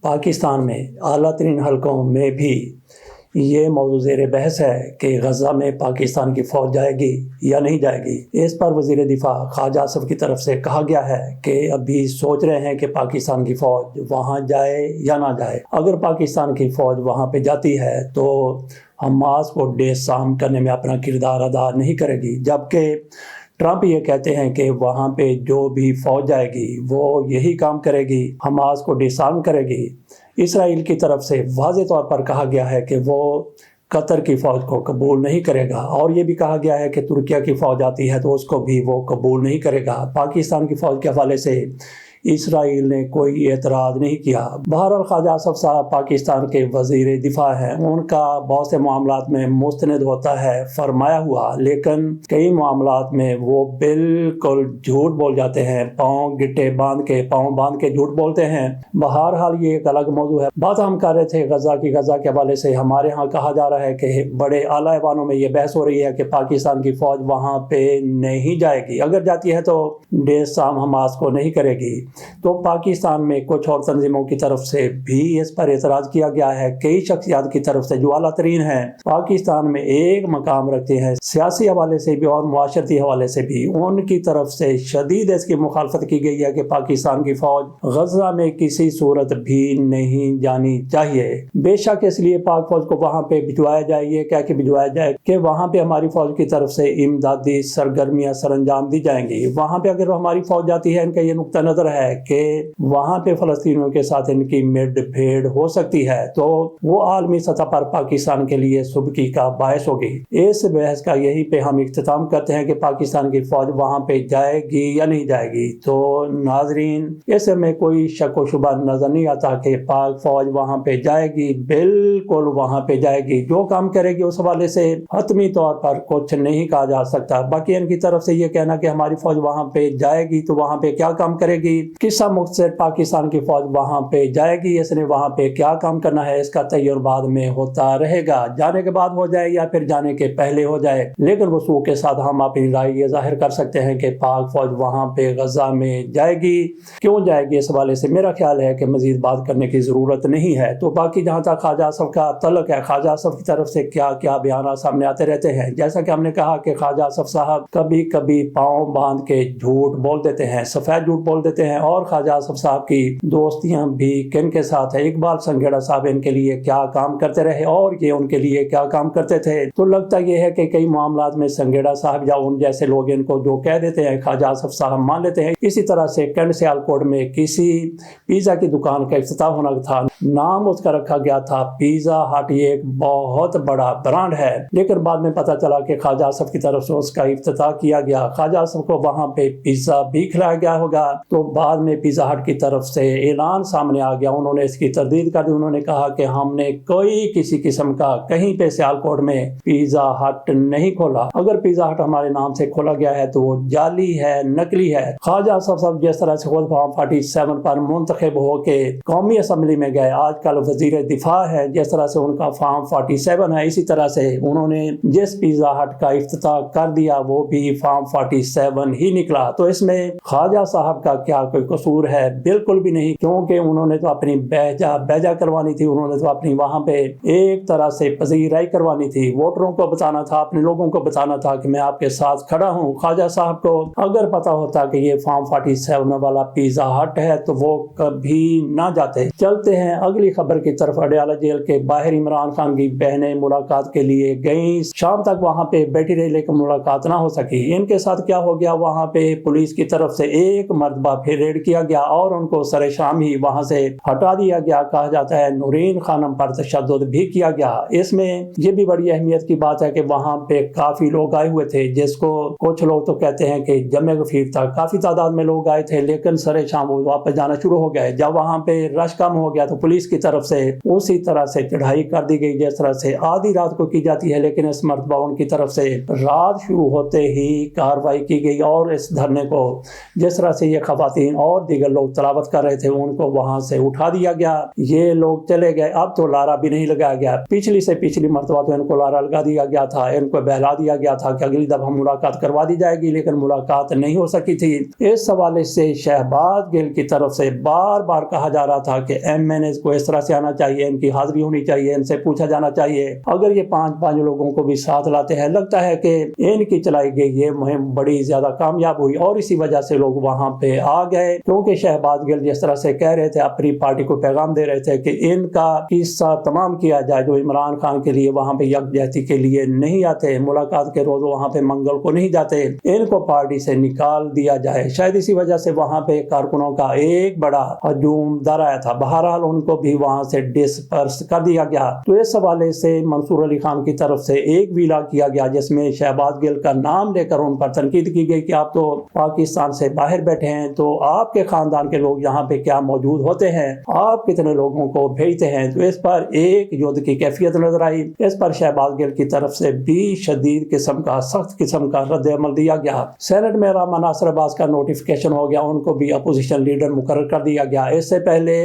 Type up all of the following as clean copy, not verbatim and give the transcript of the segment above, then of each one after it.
پاکستان میں اعلیٰ ترین حلقوں میں بھی یہ موضوع زیر بحث ہے کہ غزہ میں پاکستان کی فوج جائے گی یا نہیں جائے گی۔ اس پر وزیر دفاع خواجہ آصف کی طرف سے کہا گیا ہے کہ ابھی سوچ رہے ہیں کہ پاکستان کی فوج وہاں جائے یا نہ جائے۔ اگر پاکستان کی فوج وہاں پہ جاتی ہے تو حماس کو ڈسارم کرنے میں اپنا کردار ادا نہیں کرے گی، جبکہ ٹرمپ یہ کہتے ہیں کہ وہاں پہ جو بھی فوج جائے گی وہ یہی کام کرے گی، حماس کو ڈسارم کرے گی۔ اسرائیل کی طرف سے واضح طور پر کہا گیا ہے کہ وہ قطر کی فوج کو قبول نہیں کرے گا، اور یہ بھی کہا گیا ہے کہ ترکیہ کی فوج آتی ہے تو اس کو بھی وہ قبول نہیں کرے گا۔ پاکستان کی فوج کے حوالے سے اسرائیل نے کوئی اعتراض نہیں کیا۔ بہرحال خواجہ آصف صاحب پاکستان کے وزیر دفاع ہیں، ان کا بہت سے معاملات میں مستند ہوتا ہے فرمایا ہوا، لیکن کئی معاملات میں وہ بالکل جھوٹ بول جاتے ہیں، پاؤں باندھ کے جھوٹ بولتے ہیں۔ بہرحال یہ ایک الگ موضوع ہے۔ بات ہم کر رہے تھے غزہ کے حوالے سے۔ ہمارے ہاں کہا جا رہا ہے کہ بڑے اعلیٰ ایوانوں میں یہ بحث ہو رہی ہے کہ پاکستان کی فوج وہاں پہ نہیں جائے گی، اگر جاتی ہے تو ڈسارم حماس کو نہیں کرے گی۔ تو پاکستان میں کچھ اور تنظیموں کی طرف سے بھی اس پر اعتراض کیا گیا ہے، کئی شخصیات کی طرف سے جو اعلیٰ ترین ہیں، پاکستان میں ایک مقام رکھتے ہیں سیاسی حوالے سے بھی اور معاشرتی حوالے سے بھی، ان کی طرف سے شدید اس کی مخالفت کی گئی ہے کہ پاکستان کی فوج غزہ میں کسی صورت بھی نہیں جانی چاہیے۔ بے شک اس لیے پاک فوج کو وہاں پہ بھجوایا جائے، یہ کہہ کے بھجوایا جائے کہ وہاں پہ ہماری فوج کی طرف سے امدادی سرگرمیاں سر انجام دی جائیں گی۔ وہاں پہ اگر ہماری فوج جاتی ہے، ان کا یہ نقطہ نظر ہے کہ وہاں پہ فلسطینیوں کے ساتھ ان کی مڈ بھیڑ ہو سکتی ہے، تو وہ عالمی سطح پر پاکستان کے لیے سبکی کا باعث ہوگی۔ اس بحث کا یہی پہ ہم اختتام کرتے ہیں کہ پاکستان کی فوج وہاں پہ جائے گی یا نہیں جائے گی۔ تو ناظرین، اس میں کوئی شک و شبہ نظر نہیں آتا کہ پاک فوج وہاں پہ جائے گی، بالکل وہاں پہ جائے گی، جو کام کرے گی اس حوالے سے حتمی طور پر کچھ نہیں کہا جا سکتا۔ باقی ان کی طرف سے یہ کہنا کہ ہماری فوج وہاں پہ جائے گی تو وہاں پہ کیا کام کرے گی، قصہ مختصر پاکستان کی فوج وہاں پہ جائے گی، اس نے وہاں پہ کیا کام کرنا ہے، اس کا تعین بعد میں ہوتا رہے گا، جانے کے بعد ہو جائے یا پھر جانے کے پہلے ہو جائے، لیکن وثوق کے ساتھ ہم اپنی رائے یہ ظاہر کر سکتے ہیں کہ پاک فوج وہاں پہ غزہ میں جائے گی۔ کیوں جائے گی اس حوالے سے میرا خیال ہے کہ مزید بات کرنے کی ضرورت نہیں ہے۔ تو باقی جہاں تک خواجہ آصف کا تعلق ہے، خواجہ آصف کی طرف سے کیا بیانات سامنے آتے رہتے ہیں، جیسا کہ ہم نے کہا کہ خواجہ آصف صاحب کبھی کبھی پاؤں باندھ کے جھوٹ بول دیتے ہیں، سفید جھوٹ بول دیتے ہیں، اور خواجہ آصف صاحب کی دوستیاں بھی کن کے ساتھ ہے، اقبال سنگھیڑا صاحب ان کے لیے کیا کام کرتے رہے اور یہ ان کے لیے کیا کام کرتے تھے۔ تو لگتا یہ ہے کہ کئی معاملات میں سنگھیڑا صاحب یا ان جیسے لوگ ان کو جو کہہ دیتے ہیں خواجہ آصف صاحب مان لیتے ہیں۔ اسی طرح سے کنڈ سیالکوٹ میں کسی پیزا کی دکان کا افتتاح ہونا تھا، نام اس کا رکھا گیا تھا پیزا ہٹ، یہ ایک بہت بڑا برانڈ ہے، لیکن بعد میں پتا چلا کہ خواجہ آصف کی طرف سے اس کا افتتاح کیا گیا، خواجہ آصف کو وہاں پہ پیزا بھی کھلایا گیا ہوگا۔ تو بعد میں پیزا ہٹ کی طرف سے اعلان سامنے آ گیا، انہوں نے اس کی تردید کر دی، انہوں نے کہا کہ ہم نے کوئی کسی قسم کا کہیں پہ سیالکوٹ میں پیزا ہٹ نہیں کھولا، اگر پیزا ہٹ ہمارے نام سے کھولا گیا ہے تو وہ جعلی ہے، نکلی ہے۔ خواجہ آصف صاحب جس طرح سے خود فارم 47 پر منتخب ہو کے قومی اسمبلی میں گئے، آج کل وزیر دفاع ہے، جس طرح سے ان کا فارم 47 ہے، اسی طرح سے انہوں نے جس پیزا ہٹ کا افتتاح کر دیا وہ بھی فارم 47 ہی نکلا۔ تو اس میں خواجہ صاحب کا کیا کوئی قصور ہے؟ بالکل بھی نہیں، کیونکہ انہوں نے تو اپنی بیجا کروانی تھی، انہوں نے تو اپنی وہاں پہ ایک طرح سے پذیرائی کروانی تھی، ووٹروں کو بتانا تھا، اپنے لوگوں کو بتانا تھا کہ میں آپ کے ساتھ کھڑا ہوں۔ خواجہ صاحب کو اگر پتا ہوتا کہ یہ فارم 47 والا پیزا ہٹ ہے تو وہ کبھی نہ جاتے۔ چلتے ہیں اگلی خبر کی طرف۔ اڈیالہ جیل کے باہر عمران خان کی بہنیں ملاقات کے لیے گئیں، شام تک وہاں پہ بیٹھی رہی لیکن ملاقات نہ ہو سکی۔ ان کے ساتھ کیا ہو گیا، وہاں پہ پولیس کی طرف سے ایک مرتبہ پھر ریڈ کیا گیا اور ان کو سر شام ہی وہاں سے ہٹا دیا گیا۔ کہا جاتا ہے نورین خانم پر تشدد بھی کیا گیا۔ اس میں یہ بھی بڑی اہمیت کی بات ہے کہ وہاں پہ کافی لوگ آئے ہوئے تھے، جس کو کچھ لوگ تو کہتے ہیں کہ جمع غفیر تھا، کافی تعداد میں لوگ آئے تھے، لیکن سر شام وہ واپس جانا شروع ہو گئے۔ جب وہاں پہ رش کم ہو گیا تو پولیس کی طرف سے اسی طرح سے چڑھائی کر دی گئی جس طرح سے آدھی رات کو کی جاتی ہے، لیکن اس مرتبہ ان کی طرف سے رات شروع ہوتے ہی کارروائی کی گئی اور اس دھرنے کو جس طرح سے یہ خواتین اور دیگر لوگ تلاوت کر رہے تھے ان کو وہاں سے اٹھا دیا گیا، یہ لوگ چلے گئے۔ اب تو لارا بھی نہیں لگایا گیا، پچھلی سے پچھلی مرتبہ تو ان کو لارا لگا دیا گیا تھا، ان کو بہلا دیا گیا تھا کہ اگلی دفعہ ملاقات کروا دی جائے گی، لیکن ملاقات نہیں ہو سکی تھی۔ اس حوالے سے شہباز گل کی طرف سے بار بار کہا جا رہا تھا کہ MNAs کو اس طرح سے آنا چاہیے، ان کی حاضری ہونی چاہیے، ان سے پوچھا جانا چاہیے۔ اگر یہ پانچ لوگوں کو بھی ساتھ لاتے ہیں، لگتا ہے کہ ان کی چلائی گئی یہ مہم بڑی زیادہ کامیاب ہوئی اور اسی وجہ سے لوگ وہاں پہ آ گئے، کیونکہ شہباز گل جس طرح سے کہہ رہے تھے، اپنی پارٹی کو پیغام دے رہے تھے کہ ان کا قصہ تمام کیا جائے، جو عمران خان کے لیے وہاں پہ یکجہتی کے لیے نہیں آتے، ملاقات کے روز وہاں پہ منگل کو نہیں جاتے، ان کو پارٹی سے نکال دیا جائے۔ شاید اسی وجہ سے وہاں پہ کارکنوں کا ایک بڑا ہجوم در آیا تھا، بہرحال ان کو بھی وہاں سے ڈسپرس کر دیا گیا۔ تو اس حوالے سے منصور علی خان کی طرف سے ایک ویلا کیا گیا جس میں شہباز گل کا نام لے کر ان پر تنقید کی گئی کہ آپ تو پاکستان سے باہر بیٹھے ہیں، تو آپ کے خاندان کے لوگ یہاں پہ کیا موجود ہوتے ہیں، آپ کتنے لوگوں کو بھیجتے ہیں۔ تو اس پر ایک یدھ کی کیفیت نظر آئی، اس پر شہباز گل کی طرف سے بھی شدید قسم کا، سخت قسم کا رد عمل دیا گیا۔ سینٹ میں علامہ ناصر عباس کا نوٹیفیکیشن ہو گیا، ان کو بھی اپوزیشن لیڈر مقرر کر دیا گیا۔ اس سے پہلے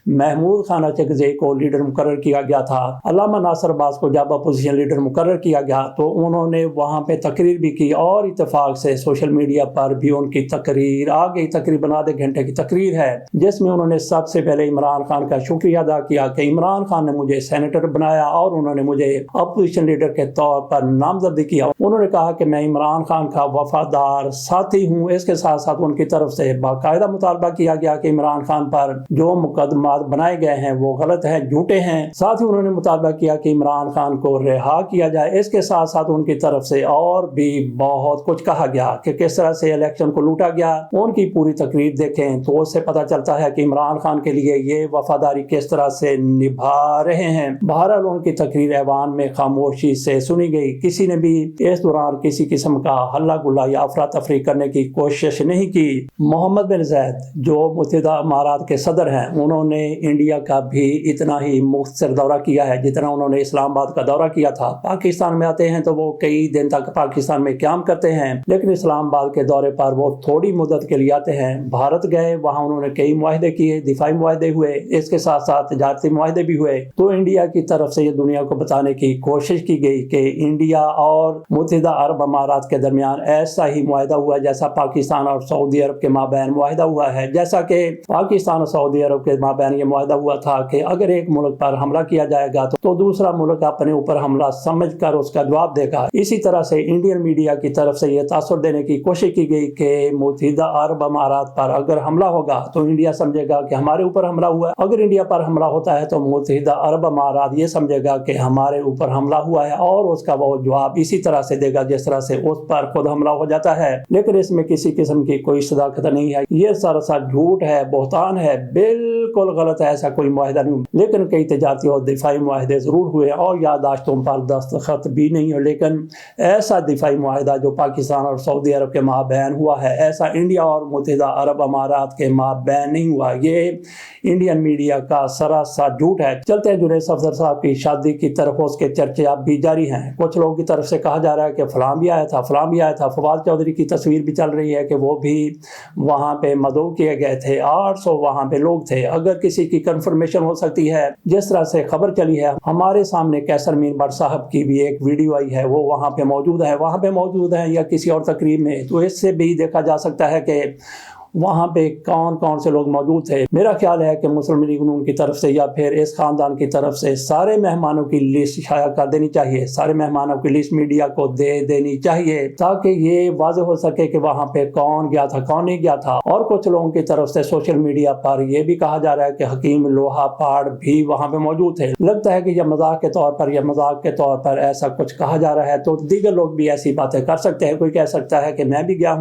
محمود خان اچکزئی کو لیڈر مقرر کیا گیا تھا۔ علامہ ناصر عباس کو جب اپوزیشن لیڈر مقرر کیا گیا تو انہوں نے وہاں پہ تقریر بھی کی اور اتفاق سے سوشل میڈیا پر بھی ان کی تقریر آ گئی، تقریباً آدھے گھنٹے کی تقریر ہے، جس میں انہوں نے سب سے پہلے عمران خان کا شکریہ ادا کیا کہ عمران خان نے مجھے سینیٹر بنایا اور انہوں نے مجھے اپوزیشن لیڈر کے طور پر نامزد کیا۔ انہوں نے کہا کہ میں عمران خان کا وفادار ساتھی ہوں۔ اس کے ساتھ ساتھ ان کی طرف سے باقاعدہ مطالبہ کیا گیا کہ عمران خان پر جو مقدمات بنائے گئے ہیں وہ غلط ہیں، جھوٹے ہیں۔ ساتھ ہی انہوں نے مطالبہ کیا کہ عمران خان کو رہا کیا جائے۔ اس کے ساتھ ساتھ ان کی طرف سے اور بھی بہت کچھ کہا گیا کہ کس طرح سے الیکشن کو لوٹا گیا۔ ان کی پوری تقریر دیکھیں تو اس سے پتہ چلتا ہے کہ عمران خان کے لیے یہ وفاداری کس طرح سے نبھا رہے ہیں۔ بہرحال ان کی تقریر ایوان میں خاموشی سے سنی گئی، کسی نے بھی اس دوران کسی قسم کا ہلہ گلا یا افراتفری کرنے کی کوشش نہیں کی۔ محمد بن زید جو متحدہ امارات کے صدر ہیں، انہوں نے انڈیا کا بھی اتنا ہی مختصر دورہ کیا ہے جتنا انہوں نے اسلام آباد کا دورہ کیا تھا۔ پاکستان میں آتے ہیں تو وہ کئی دن تک پاکستان میں قیام کرتے ہیں، لیکن اسلام آباد کے دورے پر وہ تھوڑی مدت کے لیے آتے ہیں۔ بھارت گئے، وہاں انہوں نے کئی معاہدے کیے، دفاعی معاہدے ہوئے، اس کے ساتھ ساتھ تجارتی معاہدے بھی ہوئے۔ تو انڈیا کی طرف سے یہ دنیا کو بتانے کی کوشش کی گئی کہ انڈیا اور متحدہ عرب امارات کے درمیان ایسا ہی معاہدہ ہوا جیسا پاکستان اور سعودی عرب کے مابین معاہدہ ہوا ہے، جیسا کہ پاکستان اور سعودی عرب کے مابین یہ معاہدہ ہوا تھا کہ اگر ایک ملک پر حملہ کیا جائے گا تو دوسرا ملک اپنے اوپر حملہ سمجھ کر اس کا جواب دے گا۔ اسی طرح سے انڈین میڈیا کی طرف سے یہ تاثر دینے کی کوشش کی گئی کہ متحدہ عرب امارات پر اگر حملہ ہوگا تو انڈیا سمجھے گا کہ ہمارے اوپر حملہ ہوا ہے، اگر انڈیا پر حملہ ہوتا ہے تو متحدہ عرب امارات یہ سمجھے گا کہ ہمارے اوپر حملہ ہوا ہے اور اس کا وہ جواب اسی طرح سے دے گا جس طرح سے اس پر خود حملہ ہو جاتا ہے۔ لیکن اس میں کسی قسم کی کوئی صداقت نہیں ہے، یہ سراسر جھوٹ ہے، بہتان ہے، بالکل غلط ہے، ایسا کوئی معاہدہ نہیں۔ لیکن کئی تجارتی اور دفاعی معاہدے ضرور ہوئے اور یادداشتوں پر دستخط بھی نہیں ہو، لیکن ایسا دفاعی معاہدہ جو پاکستان اور سعودی عرب کے مابین ہوا ہے، ایسا انڈیا اور متحدہ عرب امارات کے مابین نہیں ہوا۔ یہ انڈین میڈیا کا سراسر جھوٹ ہے۔ چلتے ہیں جنید صفدر صاحب کی شادی کی طرف، اس کے چرچے اب بھی جاری ہیں۔ کچھ لوگوں کی طرف سے کہا جا رہا ہے کہ فلاں بھی آیا تھا، فلاں بھی آیا تھا۔ فواد چودھری کی تصویر بھی چل رہی ہے کہ وہ بھی وہاں پہ مدعو کیے گئے تھے، 800 وہاں پہ لوگ تھے۔ اگر کسی کی کنفرمیشن ہو سکتی ہے، جس طرح سے خبر چلی ہے، ہمارے سامنے کیسر مین بٹ صاحب کی بھی ایک ویڈیو آئی ہے، وہ وہاں پہ موجود ہیں یا کسی اور تقریب میں، تو اس سے بھی دیکھا جا سکتا ہے کہ وہاں پہ کون کون سے لوگ موجود تھے۔ میرا خیال ہے کہ مسلم لیگ نون کی طرف سے یا پھر اس خاندان کی طرف سے سارے مہمانوں کی لسٹ شائع کر دینی چاہیے، سارے مہمانوں کی لسٹ میڈیا کو دے دینی چاہیے تاکہ یہ واضح ہو سکے کہ وہاں پہ کون گیا تھا، کون نہیں گیا تھا۔ اور کچھ لوگوں کی طرف سے سوشل میڈیا پر یہ بھی کہا جا رہا ہے کہ حکیم لوہا پاڑ بھی وہاں پہ موجود تھے۔ لگتا ہے کہ یہ مذاق کے طور پر ایسا کچھ کہا جا رہا ہے، تو دیگر لوگ بھی ایسی باتیں کر سکتے ہیں۔ کوئی کہہ سکتا ہے کہ میں بھی گیا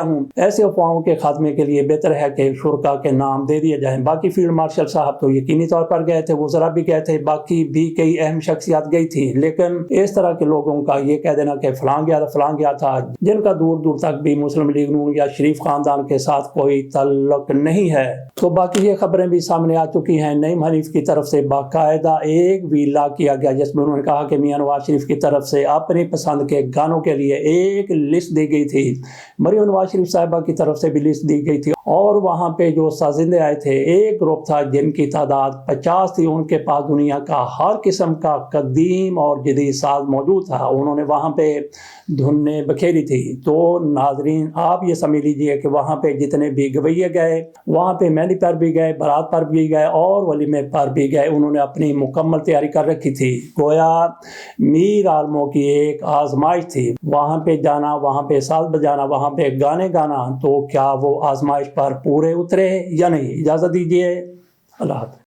ہوں۔ ایسے افواہوں کے خاتمے کے لیے بہتر ہے کہ شرکا کے نام دے دیے جائیں۔ باقی فیلڈ مارشل صاحب تو یقینی طور پر گئے تھے، وزراء بھی گئے تھے، باقی بھی کئی اہم شخصیات گئی تھی، لیکن اس طرح کے لوگوں کا یہ کہہ دینا کہ فلاں گیا تھا جن کا دور دور تک بھی مسلم لیگ نون یا شریف خاندان کے ساتھ کوئی تعلق نہیں ہے۔ تو باقی یہ خبریں بھی سامنے آ چکی ہیں۔ نعیم حنیف کی طرف سے باقاعدہ ایک ویلا کیا گیا جس میں انہوں نے کہا کہ میاں نواز شریف کی طرف سے اپنی پسند کے گانوں کے لیے ایک لسٹ دی گئی تھی۔ مریم نواز شریف صاحبہ کی طرف سے بھی لسٹ دی گئی تھی اور وہاں پہ جو سازندے آئے تھے ایک گروپ تھا جن کی تعداد 50 تھی. ان کے پاس دنیا کا ہر قسم کا قدیم اور جدید ساز موجود تھا. انہوں نے وہاں پہ دھنیں بکھیری تھی. تو ناظرین آپ یہ سمجھ لیجئے کہ وہاں پہ جتنے بھی گویے گئے, وہاں پہ مہندی پر بھی گئے, بارات پر بھی گئے اور ولیمے پر بھی گئے. انہوں نے اپنی مکمل تیاری کر رکھی تھی. گویا میر عالموں کی ایک آزمائش تھی. وہاں پہ جانا, وہاں پہ ساز بجانا, وہاں پہ گانے گانا. تو کیا وہ آزمائش پر پورے اترے یا نہیں؟ اجازت دیجیے. اللہ حافظ.